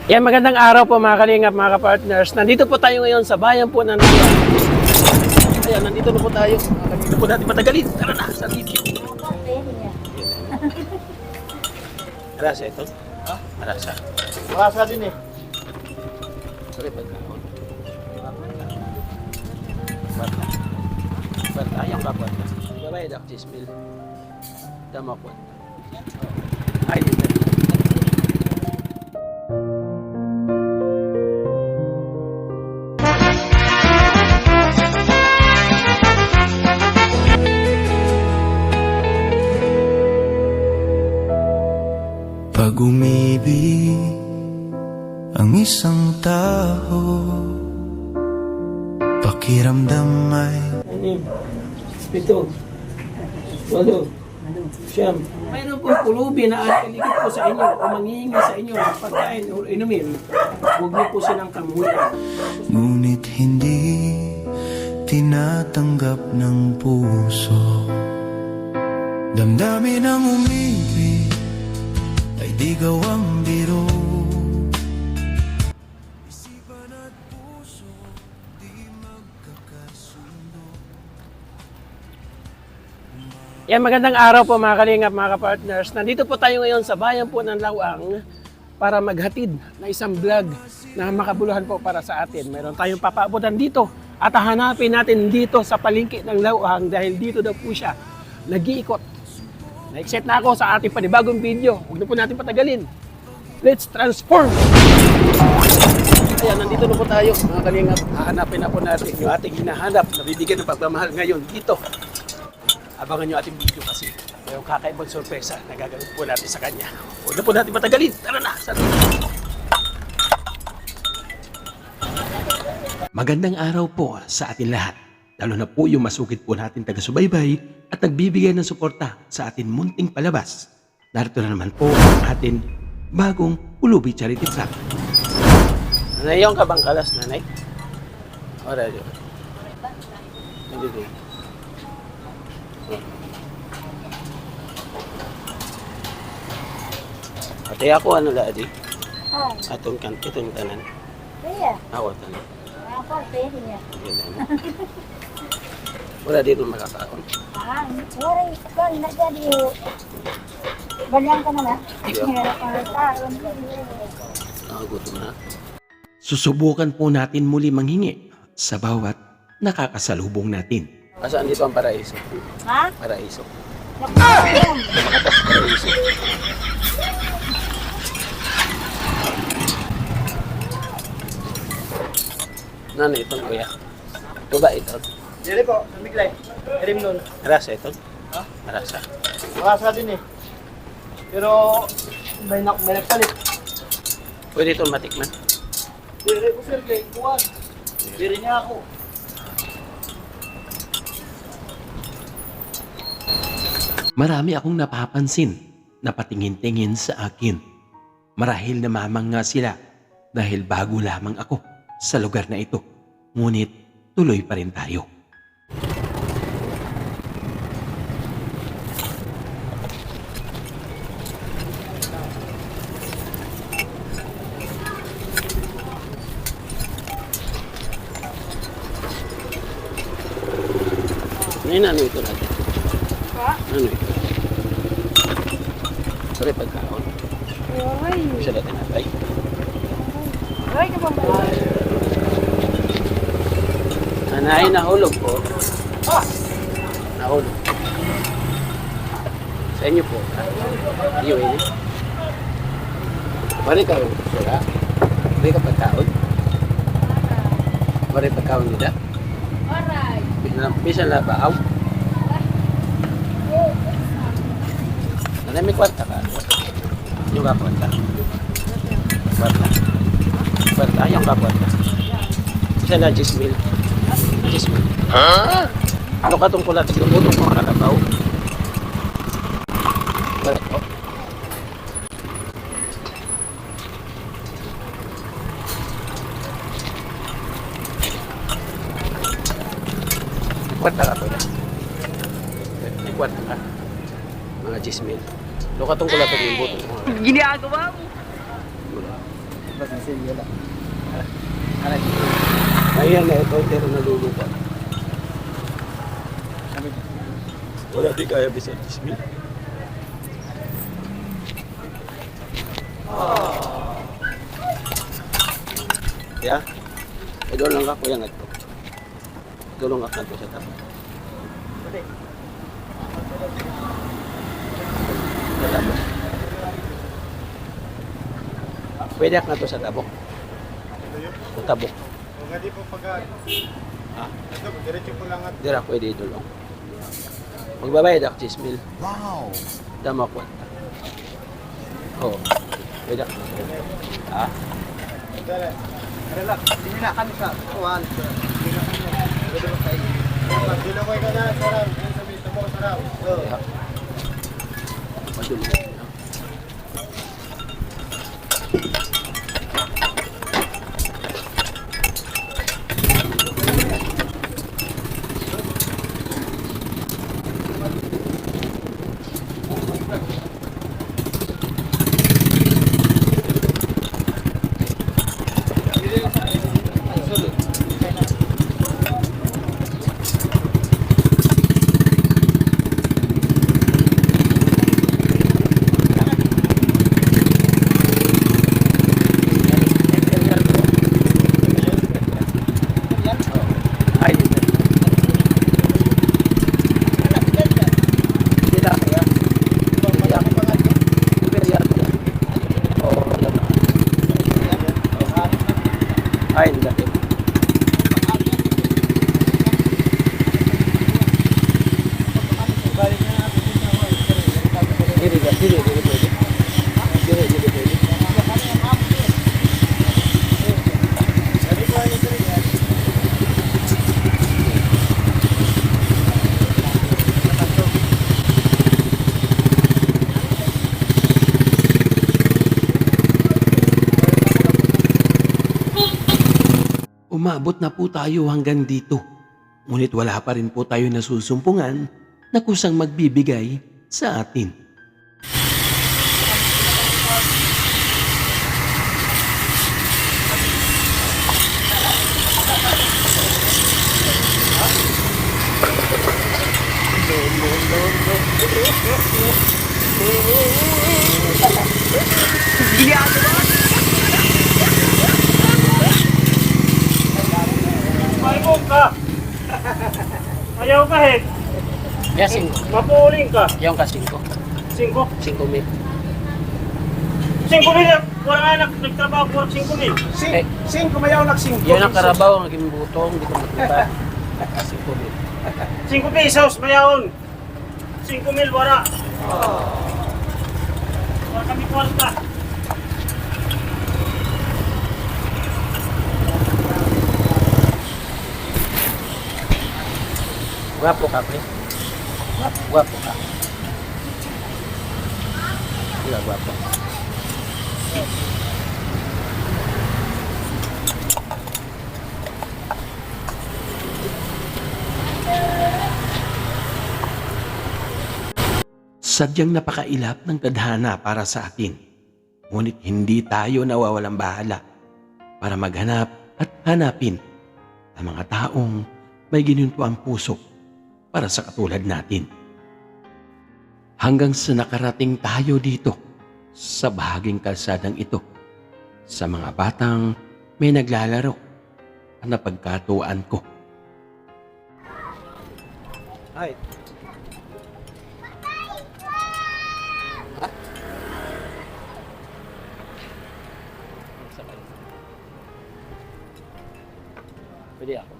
Yan, magandang araw po mga kalingap, mga kapartners. Nandito po tayo ngayon sa bayan po ng Lawa. Ayan, nandito na po tayo. Nandito po natin patagalin. Tara na, sa video. Arasa ito? Ha? Arasa. Marasa din eh. Sorry, pagkakon. Barta. Barta, ayaw ka barta. Gabay, dak, chismil. Tama po. Ay, dito. Pag umibig ang isang tao, pakiramdam ay Anim, pito, walo, siyam. Mayroon po pulubi na aalikit po sa inyo o manghihingi sa inyo ng pagkain o inumin. Huwag niyo po silang kamuyan. ngunit hindi tinatanggap ng puso. Damdamin ang umibig ay di gawang biro. Isipan at puso di magkakasundo. Yan, magandang araw po mga kalingap, mga kapartners. Nandito po tayo ngayon sa bayan po ng Lawang para maghatid na isang vlog na makabuluhan po para sa atin. Mayroon tayong papaabutan dito at hahanapin natin dito sa palengke ng Lawang dahil dito daw po siya nag-iikot. Na-excite na ako sa ating panibagong video. Huwag na po natin patagalin. Let's transform! Ayan, nandito na po tayo mga kalingap. Hahanapin na po natin yung ating hinahanap na bibigyan ng pagmamahal ngayon dito. Abangan nyo ating video kasi mayroong kakaibang sorpresa na gagawin po natin sa kanya. Huwag na po natin patagalin. Tara na! Magandang araw po sa atin lahat. Lalo na po yung masugid po natin taga-subaybay at nagbibigay ng suporta sa atin munting palabas. Narito na naman po ang atin bagong Ulubi Charity Truck. Nanay, yung kabangkalas, nanay? O, radyo. Hindi din. Ate ako ano ladi? Atong kan itong tanan. Iya, Ako tanan. apa pwede niya? Wala dito makakaon. Sorry, kung na jadi banyan ka na na. Hirap ang taon. Gutom na. Susubukan po natin muli manghingi sa bawat nakakasalubong natin. Saan dito ang paraiso? Ha? Paraiso. Nakapagyan. Paraiso. Nano ito kuya? Ito ba ito? Dili po, sumiglay. Erim nun. Arasa ito? Ha? Arasa. Marasa din eh. Pero may nagpalit. Pwede ito matikman. Dili ko sir, kay kuwan. Dili niya ako. Marami akong napapansin na patingin-tingin sa akin. Marahil namamang nga sila dahil bago lamang ako sa lugar na ito. Ngunit tuloy pa rin tayo. Ano ito natin? Ha? Ano ito? Sorry, pagkaon. Oy. Siya natin natay. Oy, ka ba? Nanay, nahulog po. Nahulog. Sa inyo po. Iyo, ini. Mari ka rin. Sira. Mari ka pagkaon. Mari pagkaon nila. Alright. Bisa na ba? Aw. Nanay, may kwarta ka. Yung ka kwarta. Kwarta. Kwarta, yung ka kwarta. Bisa na 10,000. 10,000. Ha? Ano ka tungkol natin? Lumutong mga kalabaw. Kwarta. Kwarta ka to. May kwarta ka. Mga 10,000. Ano ka tungkol natin? Lumutong mga kalabaw. Ginagawa mo. Ayan na ito, pero nalulupa. Wala di kaya bisa 10,000. Ya, idol lang ka kuya nga ito. Tulong ka kanto sa tapo. Sa tapo. Pwede ka to sa tabok. Sa tabok. Hindi po pag... Ah, Ito, diretso po lang at... dira pwede idol lang. Magbabayad ako 10,000. Wow! Tama ko. Oo. Pwede ako. Ah, Relax, hindi na kami sa kuhan. Pwede mo kayo. Dilukoy ka na, sarap. Yan sabi, tamo ko sarap. kaya. Maduli. Ay, dito. Sila kaya. Ay, hindi. Dili pwede. Dili pwede. Umabot na po tayo hanggang dito. Ngunit wala pa rin po tayo nasusumpungan na kusang magbibigay sa atin. Maibog ka! Ayaw ka, Hek. Kaya 5. Mapuling ka. Yung ka 5. 5. 5,000. 5,000. Wala nga nagtrabaho po 5,000. Eh, 5 mayaw nag 5. yun ang karabaw, naging butong, hindi ko makita. 5,000. 5 pesos mayawon. 5,000 wala. Wala kami kwarta. Guwapo ka, pre. Guwapo ka. Wala, guwapo. Sadyang napakailap ng tadhana para sa atin. Ngunit hindi tayo nawawalang bahala para maghanap at hanapin ang mga taong may ginintuang puso para sa katulad natin. Hanggang sa nakarating tayo dito sa bahaging kalsadang ito, sa mga batang may naglalaro ang napagkatuan ko. Ay. Pwede ako.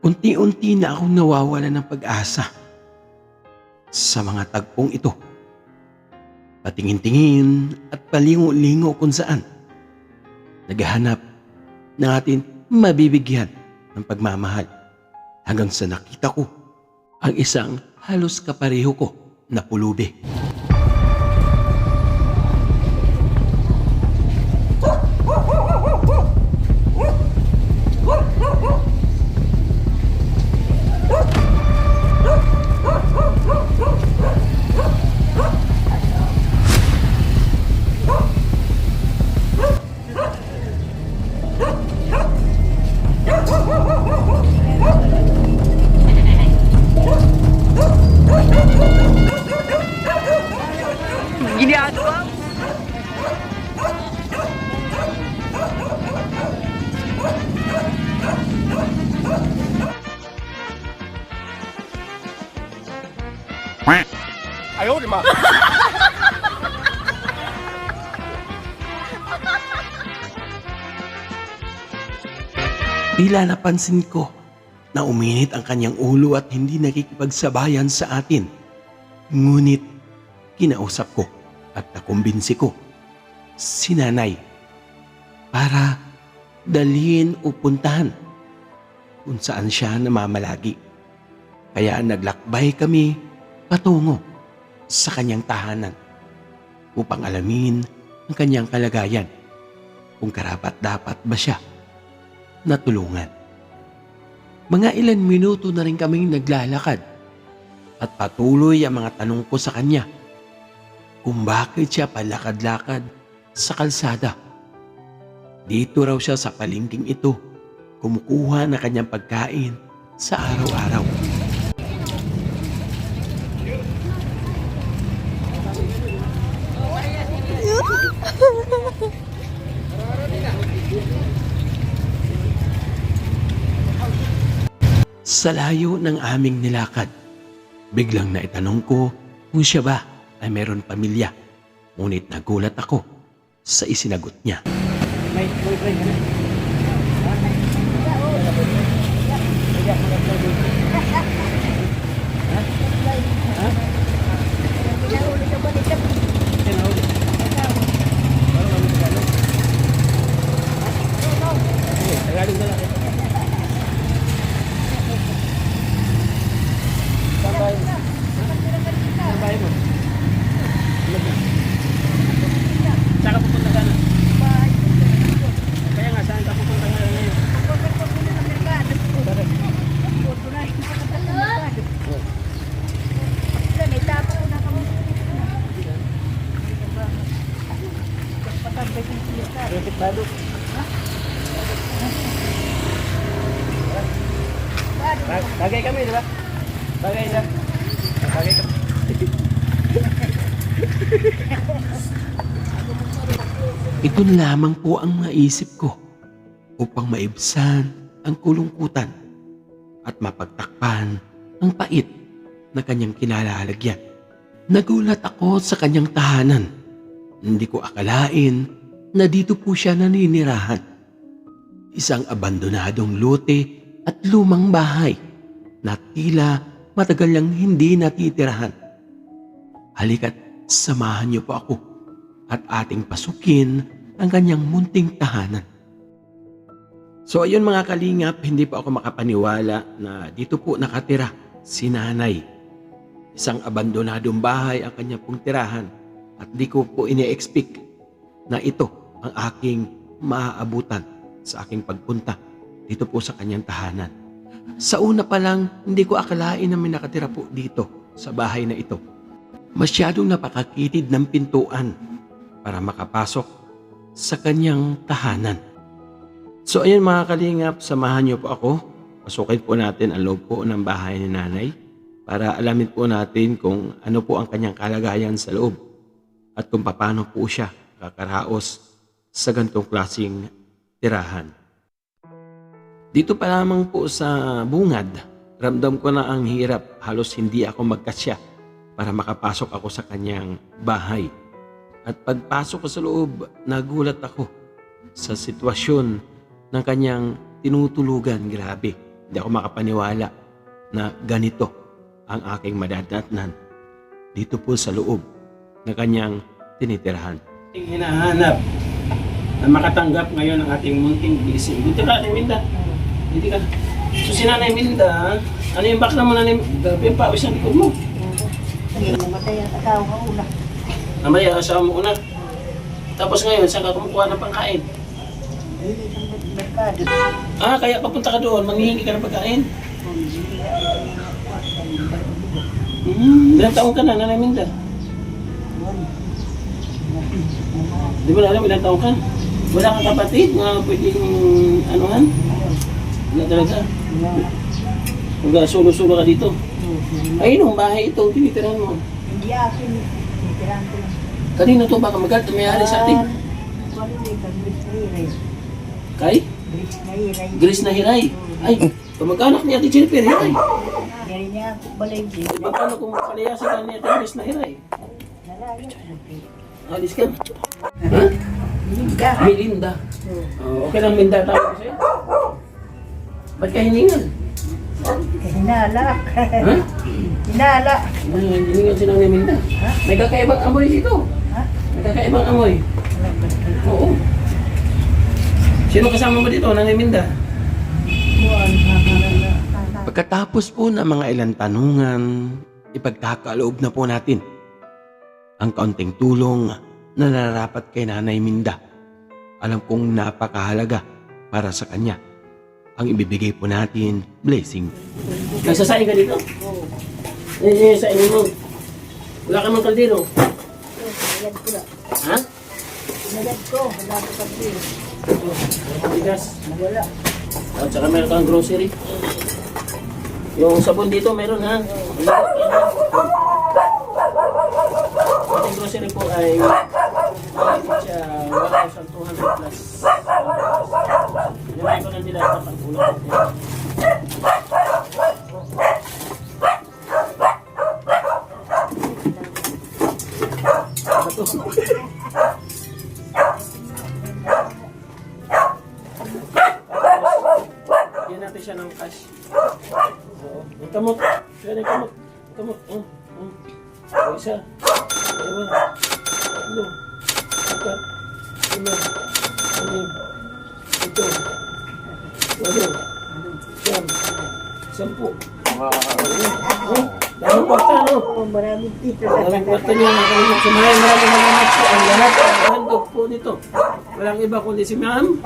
Unti-unti na akong nawawala ng pag-asa sa mga tagpong ito. Patingin-tingin at palingo-lingo kung saan naghahanap ng atin mabibigyan ng pagmamahal hanggang sa nakita ko ang isang halos kapareho ko na pulubi. mama. Tila napansin ko na uminit ang kanyang ulo at hindi nakikipagsabayan sa atin. Ngunit kinausap ko at nakumbinsi ko si nanay para dalhin o puntahan kung saan siya namamalagi. Kaya naglakbay kami patungo sa kanyang tahanan upang alamin ang kanyang kalagayan, kung karapat-dapat ba siya natulungan. Mga ilan minuto na rin kaming naglalakad at patuloy ang mga tanong ko sa kanya kung bakit siya palakad-lakad sa kalsada. Dito raw siya sa palengking ito kumukuha ng kanyang pagkain sa araw-araw. Sa layo ng aming nilakad, biglang naitanong ko kung siya ba ay meron pamilya. Ngunit nagulat ako sa isinagot niya. May boyfriend ka na? Pinahuli ka ba dito? Tinahuli. Parang kami Tagalog. Okay, Tagalog na lang. Saan bahay mo? Saan bahay mo? Saan ka pupunta ka na? Kaya nga, saan ka pupunta ka na ngayon? Bakit? Repit baduk. Bagay kami, di ba? Bagay na. Bagay kami. Ito na lamang po ang maisip ko upang maibsan ang kulungkutan at mapagtakpan ang pait na kanyang kinalalagyan. Nagulat ako sa kanyang tahanan. Hindi ko akalain na dito po siya naninirahan. Isang abandonadong lote at lumang bahay na tila matagal niyang hindi natitirahan. Halika't samahan niyo po ako at ating pasukin ang kanyang munting tahanan. So ayun mga kalingap, hindi pa ako makapaniwala na dito po nakatira si nanay. Isang abandonadong bahay ang kanyang pong tirahan at di ko po ine-expect na ito ang aking maaabutan sa aking pagpunta dito po sa kanyang tahanan. Sa una pa lang, hindi ko akalain na may nakatira po dito sa bahay na ito. Masyadong napakakitid ng pintuan para makapasok sa kanyang tahanan. So ayun mga kalingap, samahan niyo po ako. Pasukin po natin ang loob po ng bahay ni nanay para alamin po natin kung ano po ang kanyang kalagayan sa loob at kung paano po siya kakaraos sa ganitong klaseng tirahan. Dito pa lamang po sa bungad, ramdam ko na ang hirap. Halos hindi ako magkasya para makapasok ako sa kanyang bahay. At pagpasok ko sa loob, nagulat ako sa sitwasyon ng kanyang tinutulugan. Grabe, hindi ako makapaniwala na ganito ang aking madadatnan dito po sa loob na kanyang tinitirahan. Hinahanap na makatanggap ngayon ang ating munting blessing. Dito ka, Nanay Minda. Dito ka. So si Nanay Minda, ano yung bakla mo, Nanay Minda? Grabe yung pawis ang likod mo. Namatay ang asawa ko una. Namatay ang asawa mo una. Tapos ngayon, saan ka kumukuha ng pangkain? Merkado. Ah, kaya papunta ka doon, manghihingi ka ng pagkain. Ilang taong ka na, Nanay Minda? Di ba alam ilang taong ka? Wala kang kapatid na pwedeng anuhan? Wala talaga. Huwag sulo-sulo ka dito. Ay, nung bahay ito, tinitirahan mo. Hindi akin. Titirahan ko lang. Kanina to baka magalit na may-ari sa atin. Kay? Grace na Hiray. Ay, kamag-anak ni Ate Jennifer Hiray. Dari niya ako balay din. Paano kung palayasin ka ni Ate Grace na Hiray? Alis ka? Ha? Melinda. Oh, okay lang Minda tawag ko sa'yo? Ba't ka hiningal? Hinala. Ha? Hinala. Hiningal si Nang Melinda. May kakaibang amoy dito. May kakaibang amoy. Oo. Sino kasama mo dito, Nang Melinda? Pagkatapos po ng mga ilang tanungan, ipagkakaloob na po natin ang kaunting tulong na nararapat kay Nanay Minda. Alam kong napakahalaga para sa kanya. Ang ibibigay po natin, blessing. Nagsasaing ka dito? Oo. Eh, sa inyo mo. Wala ka mang kaldero. Nagad ko na. Ha? Nagad ko. Wala ko kasi. Bigas. Wala. At saka meron kang grocery. Yung sabon dito meron ha. Ating grocery po ay siya 1,200 plus. Nilay ko lang nila at ang ulang. Yan natin siya ng cash. Yung kamot. Yan yung kamot. Kamot. O isa. Dalawa. Tatlo. Apat. Lima. Anim. Ito. Walo. Siyam. 10. Daming kwarta, no? Maraming dito. Daming kwarta niya. Maraming salamat po. Ang lahat ang handog po dito. Walang iba kundi si Ma'am.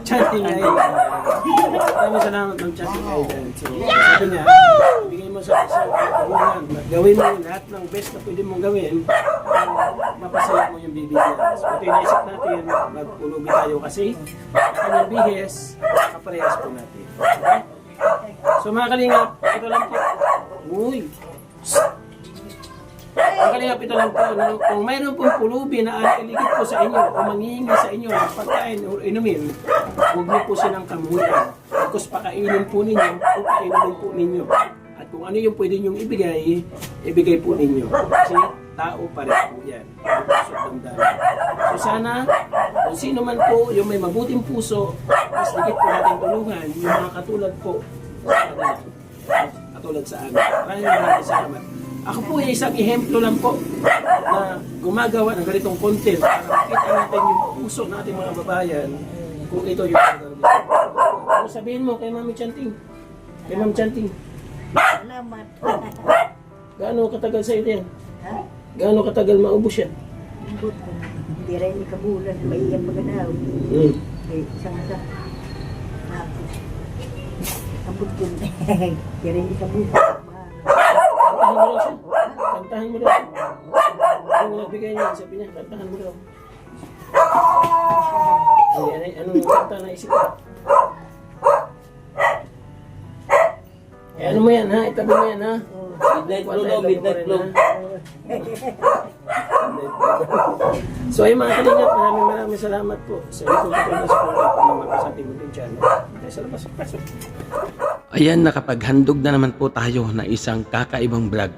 Chanting ay. Maraming salamat ng chanting ay. So, sabi niya, bigay mo sa isang kabuhan. Gawin mo yung lahat ng best na pwede mong gawin para mapasaya mo yung bibigyan. So, ito yung naisip natin, magpulubi tayo kasi ang kanyang bihes, kaparehas po natin. Okay? So mga kalingap, ito lang po. Uy! Mga kalingap, ito lang po. Kung mayroon pong pulubi na iligid po sa inyo o manghihingi sa inyo ng pagkain o inumin, huwag niyo po silang kamuyan. Tapos pakainin po ninyo o painumin po ninyo. At kung ano yung pwede nyong ibigay, ibigay po ninyo. Kasi tao pa rin po yan. Puso ng dami. So sana, kung sino man po yung may mabuting puso, mas ligit po natin tulungan yung mga katulad po sa kanila. Katulad sa amin. Maraming salamat. Ako po ay isang ehemplo lang po na gumagawa ng ganitong content para makita natin yung puso ng ating mga babayan kung ito yung gagawin. Ano sabihin mo kay Mami Chanting? Kay Ma'am Chanting? Salamat. Gaano katagal sa iyo yan? Ha? Gaano katagal maubos yan? Ambot ko. Hindi rin ikabulan. May iyang pagkadaw. May isang sa. Ambot ko. Hindi rin ikabulan. Kantahan mo daw siya. Kantahan mo daw. Yung nagbigay niya, sabi niya, kantahan mo daw. Ay, anong kanta na isip ko? Eh, ano mo yan ha? Itabi mo yan ha? Midnight Blue daw, Midnight Blue. So ay mga kalingap, maraming salamat po sa itong patuloy sa pagpapalaman sa ating munting channel. Sa labas, pasok. Ayan, nakapaghandog na naman po tayo na isang kakaibang vlog.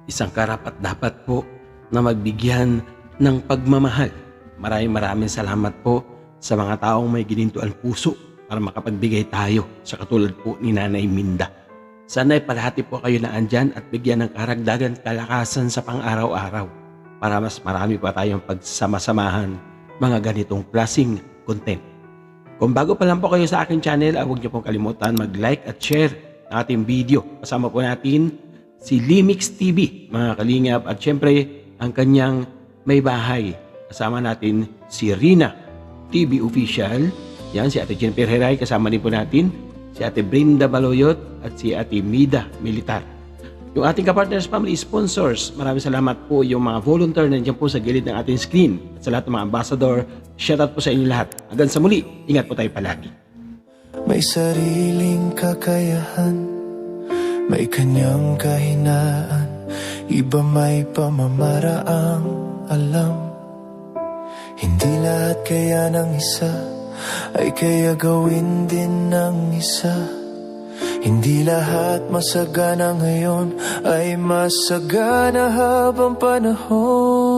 Isang karapat dapat po na magbigyan ng pagmamahal. Maraming salamat po sa mga taong may ginintuan puso para makapagbigay tayo sa katulad po ni Nanay Minda. Sana'y palahati po kayo na andyan at bigyan ng karagdagan kalakasan sa pang-araw-araw para mas marami pa tayong pagsama-samahan mga ganitong klaseng content. Kung bago pa lang po kayo sa aking channel, huwag niyo pong kalimutan mag-like at share ng ating video. Kasama po natin si Limix TV, mga kalingap, at syempre ang kanyang may bahay. Kasama natin si Rina TV Official. Yan, si Ate Jennifer Heray, kasama din po natin si Ate Brenda Baloyot at si Ate Mida Militar. Yung ating kapartners family sponsors, maraming salamat po yung mga volunteer na nandiyan po sa gilid ng ating screen. At sa lahat ng mga ambassador, shoutout po sa inyo lahat. Hanggang sa muli, ingat po tayo palagi. May sariling kakayahan, may kanyang kahinaan, iba may pamamaraang alam. Hindi lahat kaya ng isa ay kaya gawin din ng isa. Hindi lahat masagana ngayon ay masagana habang panahon.